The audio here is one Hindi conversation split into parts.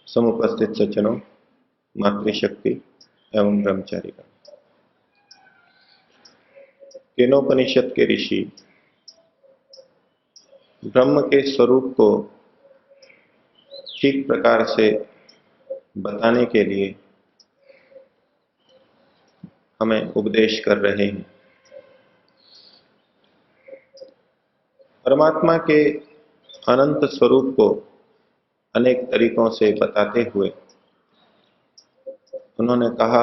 समुपस्थित सज्जनों, मातृशक्ति एवं ब्रह्मचारी का केनोपनिषद के ऋषि ब्रह्म के स्वरूप को ठीक प्रकार से बताने के लिए हमें उपदेश कर रहे हैं। परमात्मा के अनंत स्वरूप को अनेक तरीकों से बताते हुए उन्होंने कहा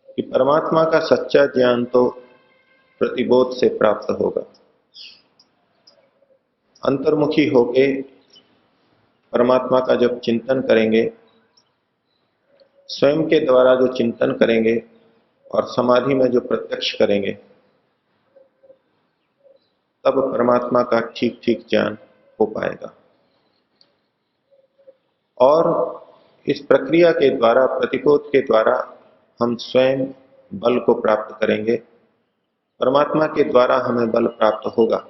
कि परमात्मा का सच्चा ज्ञान तो प्रतिबोध से प्राप्त होगा। अंतर्मुखी होके परमात्मा का जब चिंतन करेंगे, स्वयं के द्वारा जो चिंतन करेंगे और समाधि में जो प्रत्यक्ष करेंगे, तब परमात्मा का ठीक ठीक ज्ञान हो पाएगा। और इस प्रक्रिया के द्वारा, प्रतिबोध के द्वारा हम स्वयं बल को प्राप्त करेंगे। परमात्मा के द्वारा हमें बल प्राप्त होगा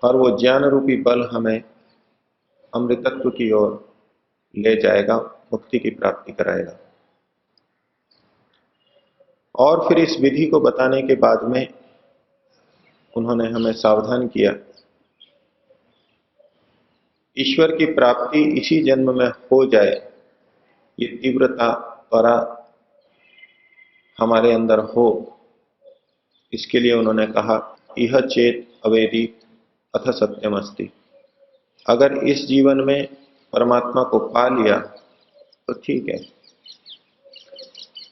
और वो ज्ञान रूपी बल हमें अमृतत्व की ओर ले जाएगा, मुक्ति की प्राप्ति कराएगा। और फिर इस विधि को बताने के बाद में उन्होंने हमें सावधान किया, ईश्वर की प्राप्ति इसी जन्म में हो जाए, ये तीव्रता त्वरा हमारे अंदर हो। इसके लिए उन्होंने कहा, इह चेत अवेदी अथ सत्यम अस्ति। अगर इस जीवन में परमात्मा को पा लिया तो ठीक है,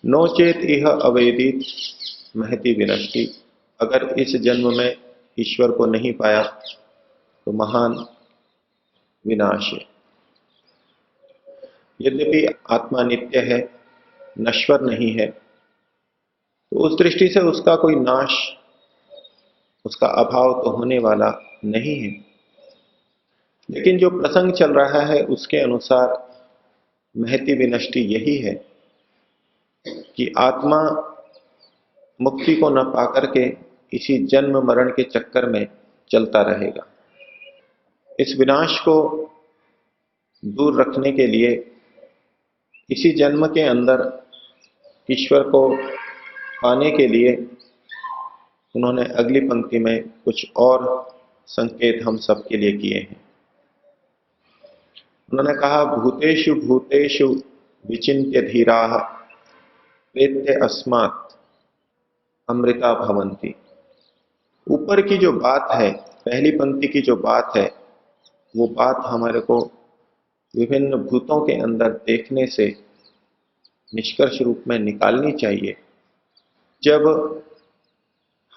नो चेत इह अवेदित महति विनष्टि। अगर इस जन्म में ईश्वर को नहीं पाया तो महान विनाश है। यद्यपि आत्मा नित्य है, नश्वर नहीं है, तो उस दृष्टि से उसका कोई नाश, उसका अभाव तो होने वाला नहीं है। लेकिन जो प्रसंग चल रहा है उसके अनुसार महति विनष्टि यही है कि आत्मा मुक्ति को न पाकर के इसी जन्म मरण के चक्कर में चलता रहेगा। इस विनाश को दूर रखने के लिए इसी जन्म के अंदर ईश्वर को पाने के लिए उन्होंने अगली पंक्ति में कुछ और संकेत हम सबके लिए किए हैं। उन्होंने कहा, भूतेषु भूतेषु विचिन्त्य धीराः प्रेत्य अस्मात् अमृता भवन्ति। ऊपर की जो बात है, पहली पंक्ति की जो बात है, वो बात हमारे को विभिन्न भूतों के अंदर देखने से निष्कर्ष रूप में निकालनी चाहिए। जब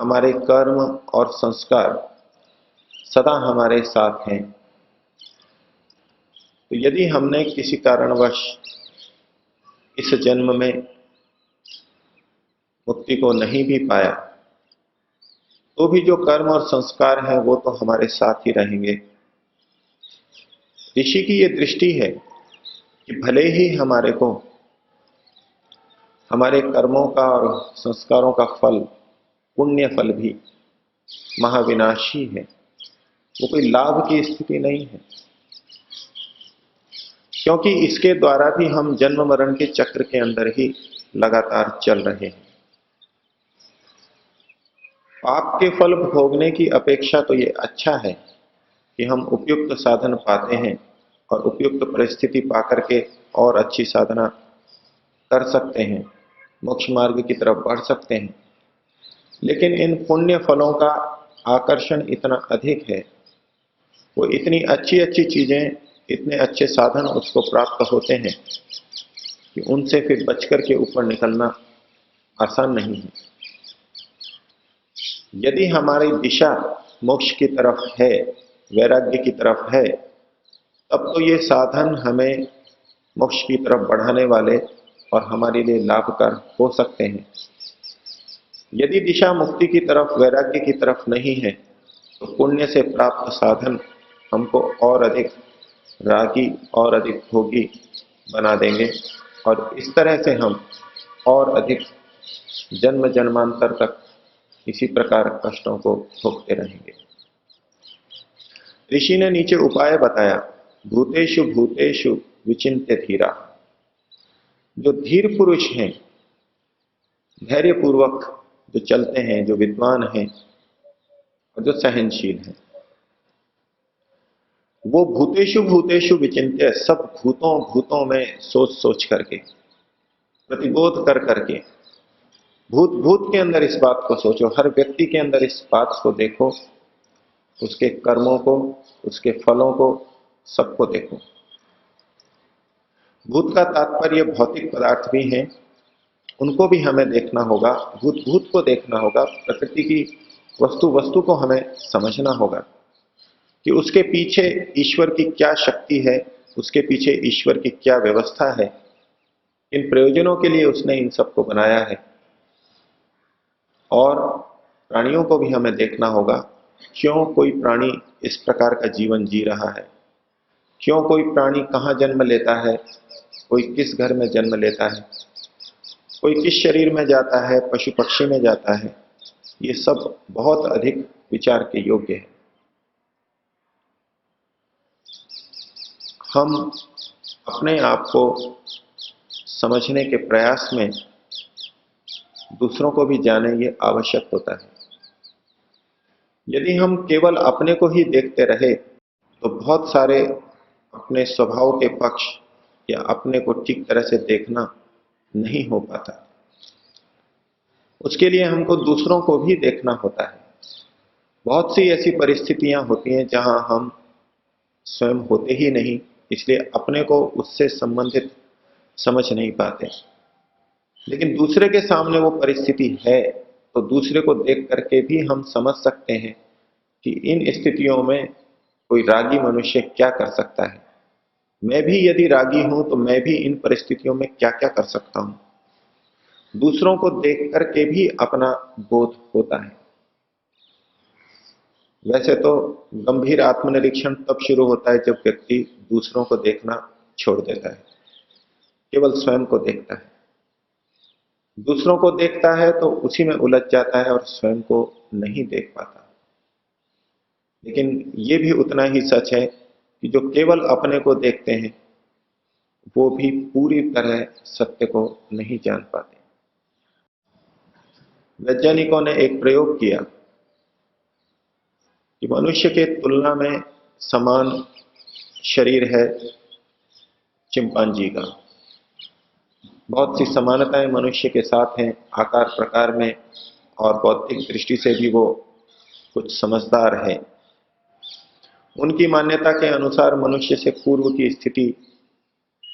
हमारे कर्म और संस्कार सदा हमारे साथ हैं, तो यदि हमने किसी कारणवश इस जन्म में मुक्ति को नहीं भी पाया, तो भी जो कर्म और संस्कार हैं वो तो हमारे साथ ही रहेंगे। ऋषि की ये दृष्टि है कि भले ही हमारे को हमारे कर्मों का और संस्कारों का फल, पुण्य फल भी महाविनाशी है, वो कोई लाभ की स्थिति नहीं है, क्योंकि इसके द्वारा भी हम जन्म मरण के चक्र के अंदर ही लगातार चल रहे हैं। पाप के फल भोगने की अपेक्षा तो ये अच्छा है कि हम उपयुक्त साधन पाते हैं और उपयुक्त परिस्थिति पाकर के और अच्छी साधना कर सकते हैं, मोक्ष मार्ग की तरफ बढ़ सकते हैं। लेकिन इन पुण्य फलों का आकर्षण इतना अधिक है, वो इतनी अच्छी अच्छी चीजें, इतने अच्छे साधन उसको प्राप्त होते हैं कि उनसे फिर बचकर के ऊपर निकलना आसान नहीं है। यदि हमारी दिशा मोक्ष की तरफ है, वैराग्य की तरफ है, तब तो ये साधन हमें मोक्ष की तरफ बढ़ाने वाले और हमारे लिए लाभकर हो सकते हैं। यदि दिशा मुक्ति की तरफ, वैराग्य की तरफ नहीं है, तो पुण्य से प्राप्त साधन हमको और अधिक रागी और अधिक भोगी बना देंगे और इस तरह से हम और अधिक जन्म जन्मांतर तक इसी प्रकार कष्टों को भोगते रहेंगे। ऋषि ने नीचे उपाय बताया, भूतेषु भूतेषु विचिन्त्य धीरा। जो धीर पुरुष हैं, धैर्य पूर्वक जो चलते हैं, जो विद्वान हैं और जो सहनशील हैं, वो भूतेषु भूतेषु विचिन्त्य, सब भूतों भूतों में सोच सोच करके, प्रतिबोध कर करके, भूत भूत के अंदर इस बात को सोचो, हर व्यक्ति के अंदर इस बात को देखो, उसके कर्मों को, उसके फलों को, सबको देखो। भूत का तात्पर्य भौतिक पदार्थ भी हैं, उनको भी हमें देखना होगा, भूत भूत को देखना होगा, प्रकृति की वस्तु वस्तु को हमें समझना होगा कि उसके पीछे ईश्वर की क्या शक्ति है, उसके पीछे ईश्वर की क्या व्यवस्था है, इन प्रयोजनों के लिए उसने इन सबको बनाया है। और प्राणियों को भी हमें देखना होगा, क्यों कोई प्राणी इस प्रकार का जीवन जी रहा है, क्यों कोई प्राणी कहाँ जन्म लेता है, कोई किस घर में जन्म लेता है, कोई किस शरीर में जाता है, पशु पक्षी में जाता है। ये सब बहुत अधिक विचार के योग्य है। हम अपने आप को समझने के प्रयास में दूसरों को भी जाने, ये आवश्यक होता है। यदि हम केवल अपने को ही देखते रहे तो बहुत सारे अपने स्वभाव के पक्ष या अपने को ठीक तरह से देखना नहीं हो पाता। उसके लिए हमको दूसरों को भी देखना होता है। बहुत सी ऐसी परिस्थितियां होती हैं जहां हम स्वयं होते ही नहीं, इसलिए अपने को उससे संबंधित समझ नहीं पाते। लेकिन दूसरे के सामने वो परिस्थिति है तो दूसरे को देख करके भी हम समझ सकते हैं कि इन स्थितियों में कोई रागी मनुष्य क्या कर सकता है। मैं भी यदि रागी हूं तो मैं भी इन परिस्थितियों में क्या क्या कर सकता हूं। दूसरों को देख करके भी अपना बोध होता है। वैसे तो गंभीर आत्मनिरीक्षण तब शुरू होता है जब व्यक्ति दूसरों को देखना छोड़ देता है, केवल स्वयं को देखता है। दूसरों को देखता है तो उसी में उलझ जाता है और स्वयं को नहीं देख पाता। लेकिन ये भी उतना ही सच है कि जो केवल अपने को देखते हैं वो भी पूरी तरह सत्य को नहीं जान पाते। वैज्ञानिकों ने एक प्रयोग किया कि मनुष्य के तुलना में समान शरीर है चिंपांजी का। बहुत सी समानताएं मनुष्य के साथ हैं, आकार प्रकार में और बौद्धिक दृष्टि से भी वो कुछ समझदार है। उनकी मान्यता के अनुसार मनुष्य से पूर्व की स्थिति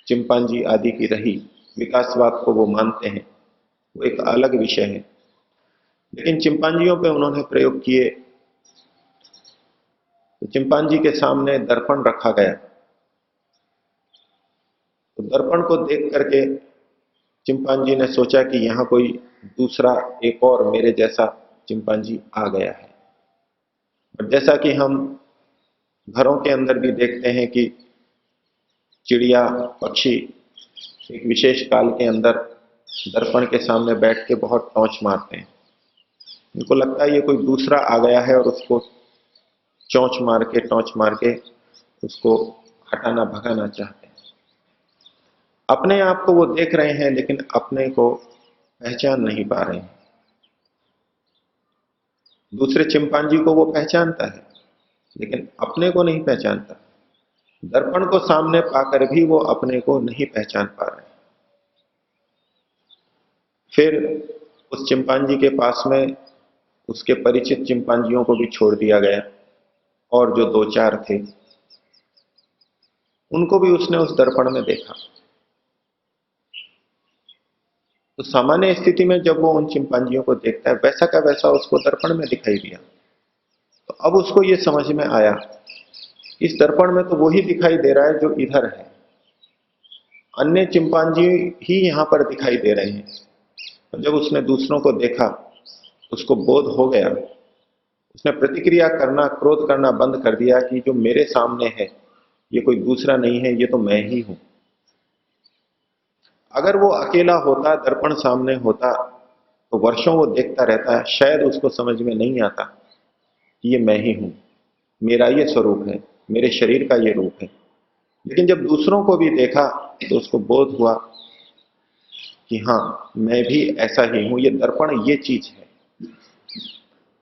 चिंपांजी आदि की रही, विकासवाद को वो मानते हैं, वो एक अलग विषय है। लेकिन चिंपांजियों पे उन्होंने प्रयोग किए तो चिंपांजी के सामने दर्पण रखा गया, तो दर्पण को देख करके चिंपांजी ने सोचा कि यहां कोई दूसरा एक और मेरे जैसा चिंपांजी आ गया है। और जैसा कि हम घरों के अंदर भी देखते हैं कि चिड़िया पक्षी एक विशेष काल के अंदर दर्पण के सामने बैठ के बहुत टौंच मारते हैं, इनको लगता है ये कोई दूसरा आ गया है और उसको टोंच मार के उसको हटाना भगाना चाहते हैं। अपने आप को वो देख रहे हैं लेकिन अपने को पहचान नहीं पा रहे हैं। दूसरे चिंपांजी को वो पहचानता है लेकिन अपने को नहीं पहचानता। दर्पण को सामने पाकर भी वो अपने को नहीं पहचान पा रहे। फिर उस चिंपांजी के पास में उसके परिचित चिंपांजियों को भी छोड़ दिया गया और जो दो चार थे उनको भी उसने उस दर्पण में देखा। तो सामान्य स्थिति में जब वो उन चिंपांजियों को देखता है वैसा का वैसा उसको दर्पण में दिखाई दिया। तो अब उसको ये समझ में आया इस दर्पण में तो वही दिखाई दे रहा है जो इधर है, अन्य चिंपांजी ही यहां पर दिखाई दे रहे हैं। और जब उसने दूसरों को देखा उसको बोध हो गया, उसने प्रतिक्रिया करना क्रोध करना बंद कर दिया कि जो मेरे सामने है ये कोई दूसरा नहीं है, ये तो मैं ही हूं। अगर वो अकेला होता दर्पण सामने होता तो वर्षों वो देखता रहता है, शायद उसको समझ में नहीं आता कि ये मैं ही हूं, मेरा ये स्वरूप है, मेरे शरीर का ये रूप है। लेकिन जब दूसरों को भी देखा तो उसको बोध हुआ कि हां मैं भी ऐसा ही हूं, ये दर्पण ये चीज है।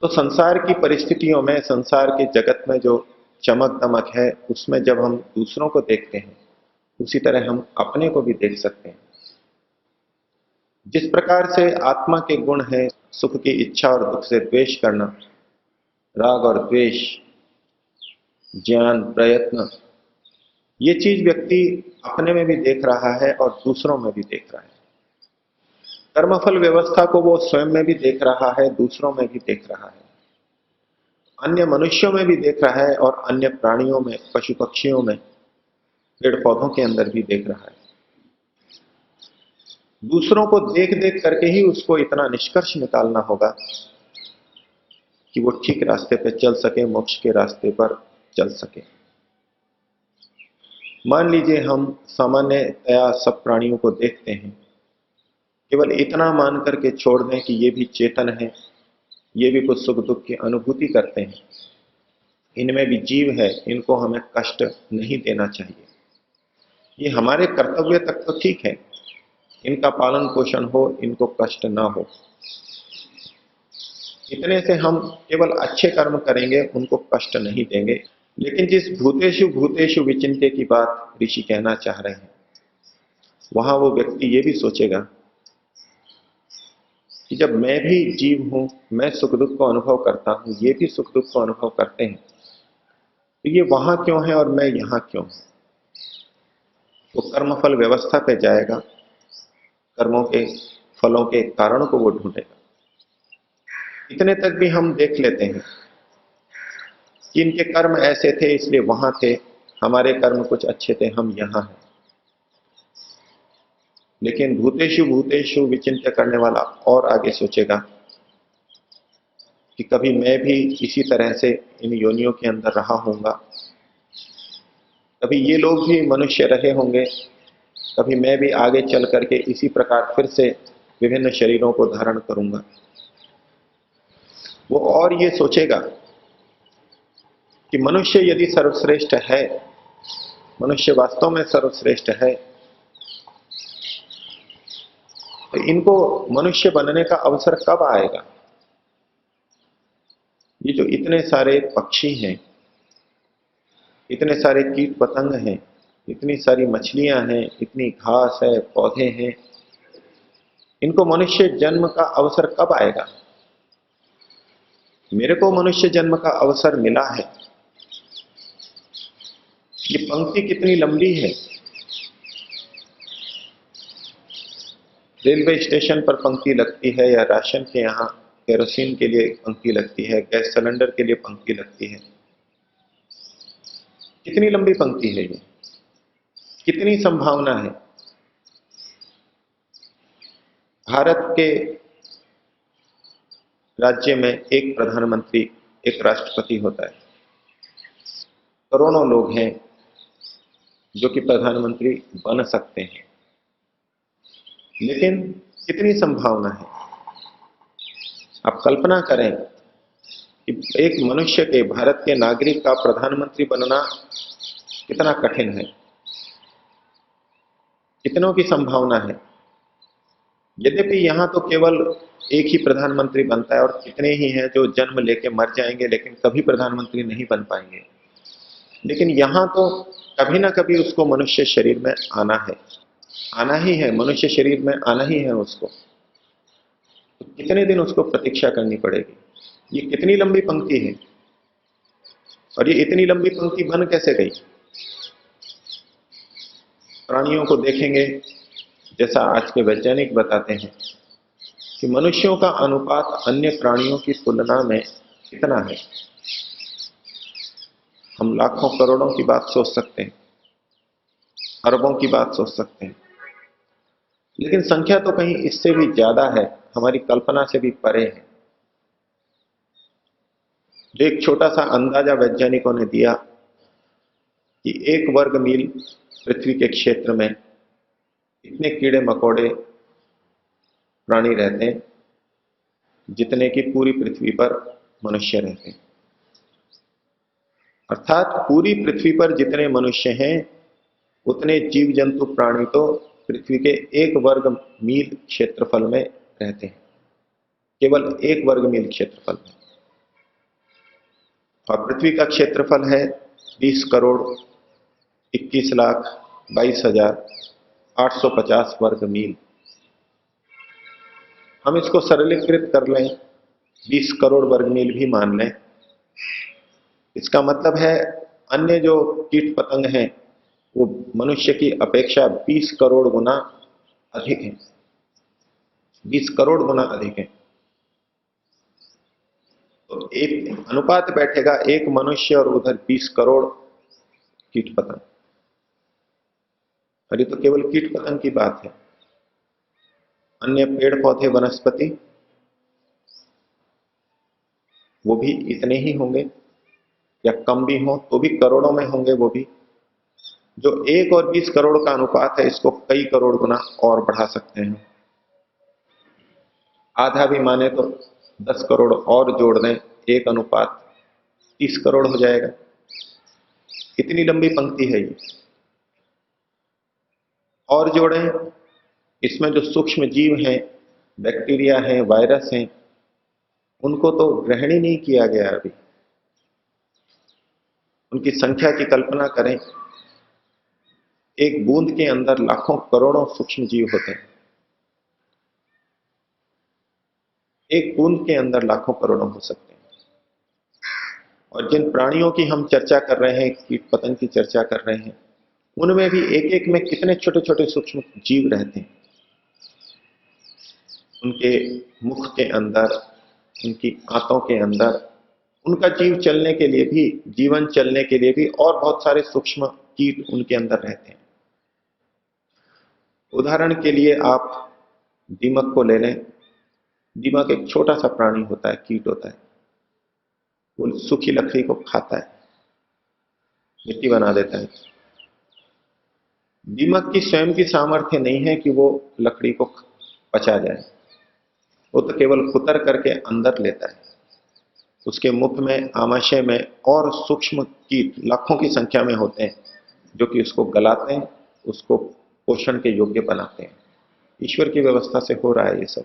तो संसार की परिस्थितियों में संसार के जगत में जो चमक दमक है उसमें जब हम दूसरों को देखते हैं उसी तरह हम अपने को भी देख सकते हैं। जिस प्रकार से आत्मा के गुण है सुख की इच्छा और दुख से द्वेष करना, राग और द्वेष, ज्ञान, प्रयत्न, ये चीज व्यक्ति अपने में भी देख रहा है और दूसरों में भी देख रहा है। कर्मफल व्यवस्था को वो स्वयं में भी देख रहा है, दूसरों में भी देख रहा है, अन्य मनुष्यों में भी देख रहा है और अन्य प्राणियों में, पशु पक्षियों में, पेड़ पौधों के अंदर भी देख रहा है। दूसरों को देख देख करके ही उसको इतना निष्कर्ष निकालना होगा कि वो ठीक रास्ते पर चल सके, मोक्ष के रास्ते पर चल सके। मान लीजिए हम सामान्यतया सब प्राणियों को देखते हैं, केवल इतना मान करके छोड़ दें कि ये भी चेतन है, ये भी कुछ सुख दुख की अनुभूति करते हैं, इनमें भी जीव है, इनको हमें कष्ट नहीं देना चाहिए, ये हमारे कर्तव्य तक तो ठीक है, इनका पालन पोषण हो, इनको कष्ट ना हो, इतने से हम केवल अच्छे कर्म करेंगे, उनको कष्ट नहीं देंगे। लेकिन जिस भूतेषु भूतेषु विचिंत्य की बात ऋषि कहना चाह रहे हैं, वहां वो व्यक्ति ये भी सोचेगा कि जब मैं भी जीव हूं, मैं सुख दुख को अनुभव करता हूं, ये भी सुख दुख को अनुभव करते हैं, तो ये वहां क्यों है और मैं यहां क्यों हूं। तो कर्मफल व्यवस्था पे जाएगा, कर्मों के फलों के कारण को वो ढूंढेगा। इतने तक भी हम देख लेते हैं कि इनके कर्म ऐसे थे इसलिए वहां थे, हमारे कर्म कुछ अच्छे थे, हम यहां हैं। लेकिन भूतेषु भूतेषु विचिंत्य करने वाला और आगे सोचेगा कि कभी मैं भी इसी तरह से इन योनियों के अंदर रहा होऊंगा, कभी ये लोग भी मनुष्य रहे होंगे, कभी मैं भी आगे चल करके इसी प्रकार फिर से विभिन्न शरीरों को धारण करूंगा। वो और ये सोचेगा कि मनुष्य यदि सर्वश्रेष्ठ है, मनुष्य वास्तव में सर्वश्रेष्ठ है, तो इनको मनुष्य बनने का अवसर कब आएगा। ये जो इतने सारे पक्षी हैं, इतने सारे कीट पतंग हैं, इतनी सारी मछलियां हैं, इतनी घास है, पौधे हैं, इनको मनुष्य जन्म का अवसर कब आएगा। मेरे को मनुष्य जन्म का अवसर मिला है। ये पंक्ति कितनी लंबी है। रेलवे स्टेशन पर पंक्ति लगती है या राशन के यहाँ केरोसिन के लिए पंक्ति लगती है, गैस सिलेंडर के लिए पंक्ति लगती है। कितनी लंबी पंक्ति है ये, कितनी संभावना है। भारत के राज्य में एक प्रधानमंत्री, एक राष्ट्रपति होता है, करोड़ों लोग हैं जो कि प्रधानमंत्री बन सकते हैं, लेकिन कितनी संभावना है। आप कल्पना करें कि एक मनुष्य के, भारत के नागरिक का प्रधानमंत्री बनना कितना कठिन है, कितनों की संभावना है। यद्यपि यहां तो केवल एक ही प्रधानमंत्री बनता है और कितने ही हैं जो जन्म लेके मर जाएंगे लेकिन कभी प्रधानमंत्री नहीं बन पाएंगे। लेकिन यहां तो कभी ना कभी उसको मनुष्य शरीर में आना है, आना ही है, मनुष्य शरीर में आना ही है उसको। तो कितने दिन उसको प्रतीक्षा करनी पड़ेगी। ये कितनी लंबी पंक्ति है, और ये इतनी लंबी पंक्ति बन कैसे गई। प्राणियों को देखेंगे, जैसा आज के वैज्ञानिक बताते हैं कि मनुष्यों का अनुपात अन्य प्राणियों की तुलना में कितना है। हम लाखों करोड़ों की बात सोच सकते हैं, अरबों की बात सोच सकते हैं, लेकिन संख्या तो कहीं इससे भी ज्यादा है, हमारी कल्पना से भी परे है। जो एक छोटा सा अंदाजा वैज्ञानिकों ने दिया कि 1 वर्ग मील पृथ्वी के क्षेत्र में इतने कीड़े मकोड़े प्राणी रहते हैं जितने की पूरी पृथ्वी पर मनुष्य रहते हैं। अर्थात पूरी पृथ्वी पर जितने मनुष्य हैं उतने जीव जंतु प्राणी तो पृथ्वी के 1 वर्ग मील क्षेत्रफल में रहते हैं, केवल 1 वर्ग मील क्षेत्रफल में। और पृथ्वी का क्षेत्रफल है 20,21,22,850 वर्ग मील। हम इसको सरलीकृत कर लें, 20 करोड़ वर्ग मील भी मान लें। इसका मतलब है अन्य जो कीट पतंग हैं वो मनुष्य की अपेक्षा 20 करोड़ गुना अधिक है, 20 करोड़ गुना अधिक है। तो एक अनुपात बैठेगा, एक मनुष्य और उधर 20 करोड़ कीट पतंग। और ये तो केवल कीट पतंग की बात है। अन्य पेड़ पौधे वनस्पति वो भी इतने ही होंगे या कम भी हो तो भी करोड़ों में होंगे। वो भी जो 1 और 20 करोड़ का अनुपात है इसको कई करोड़ गुना और बढ़ा सकते हैं। आधा भी माने तो 10 करोड़ और जोड़ दें, एक अनुपात 30 करोड़ हो जाएगा। कितनी लंबी पंक्ति है ये। और जोड़ें, इसमें जो सूक्ष्म जीव हैं, बैक्टीरिया हैं, वायरस हैं, उनको तो ग्रहण ही नहीं किया गया अभी। उनकी संख्या की कल्पना करें, एक बूंद के अंदर लाखों करोड़ों सूक्ष्म जीव होते हैं। एक बूंद के अंदर लाखों करोड़ों हो सकते हैं। और जिन प्राणियों की हम चर्चा कर रहे हैं, कीट पतंग की चर्चा कर रहे हैं, उनमें भी एक एक में कितने छोटे छोटे सूक्ष्म जीव रहते हैं। उनके मुख के अंदर, उनकी आंतों के अंदर, उनका जीव चलने के लिए भी, जीवन चलने के लिए भी और बहुत सारे सूक्ष्म कीट उनके अंदर रहते हैं। उदाहरण के लिए आप दीमक को ले लें। दीमक एक छोटा सा प्राणी होता है, कीट होता है। वो सूखी लकड़ी को खाता है, मिट्टी बना देता है। दीमक की स्वयं की सामर्थ्य नहीं है कि वो लकड़ी को पचा जाए, वो तो केवल कुतर करके अंदर लेता है। उसके मुख में, आमाशय में और सूक्ष्म कीट लाखों की संख्या में होते हैं जो कि उसको गलाते हैं, उसको पोषण के योग्य बनाते हैं। ईश्वर की व्यवस्था से हो रहा है ये सब।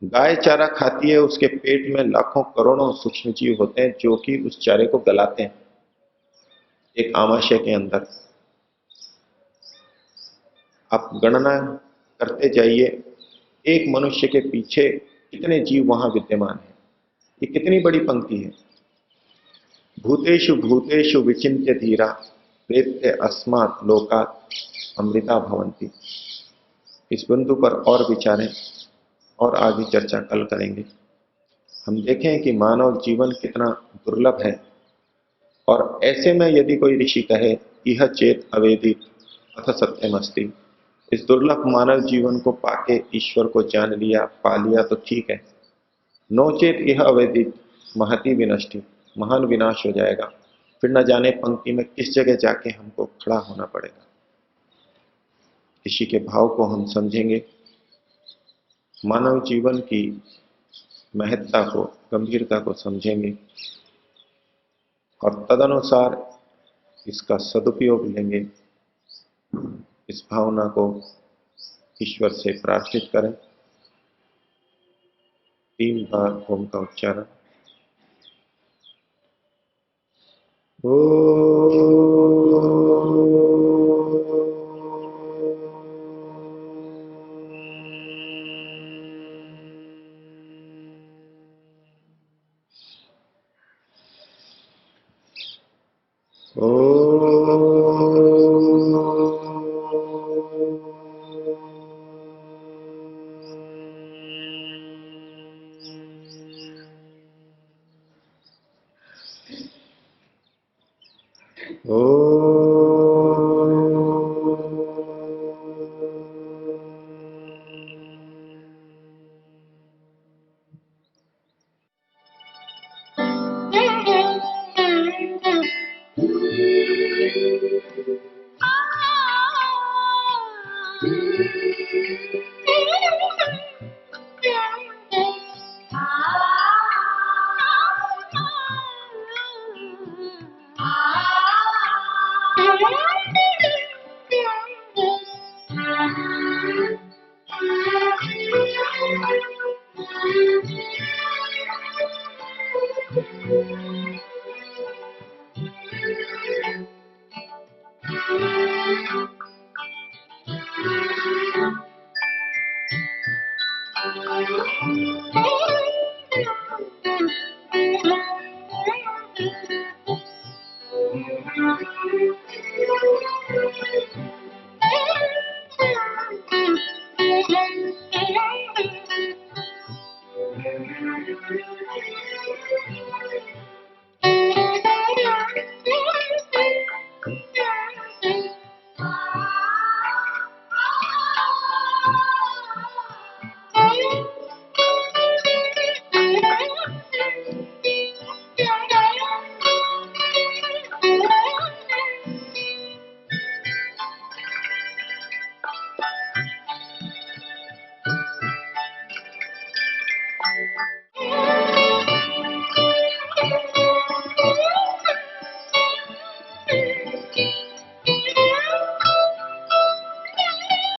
गाय चारा खाती है, उसके पेट में लाखों करोड़ों सूक्ष्म जीव होते हैं जो कि उस चारे को गलाते हैं एक आमाशय के अंदर। आप गणना करते जाइए, एक मनुष्य के पीछे कितने जीव वहां विद्यमान है। ये कितनी बड़ी पंक्ति है। भूतेषु भूतेषु विचिन्त्य धीरा प्रेत्य अस्मात् लोकात् अमृता भवन्ति। इस बिंदु पर और विचारें और आगे चर्चा कल करेंगे। हम देखें कि मानव जीवन कितना दुर्लभ है। और ऐसे में यदि कोई ऋषि कहे यह चेत अवेदित अथ सत्यमस्ति, इस दुर्लभ मानव जीवन को पाके ईश्वर को जान लिया, पा लिया तो ठीक है। नोचेत यह अवेदित महति विनष्टि, महान विनाश हो जाएगा। फिर न जाने पंक्ति में किस जगह जाके हमको खड़ा होना पड़ेगा। ऋषि के भाव को हम समझेंगे मानव जीवन की महत्ता को, गंभीरता को समझेंगे और तदनुसार इसका सदुपयोग लेंगे, इस भावना को ईश्वर से प्रार्थित करें। 3 बार ओम का उच्चारण।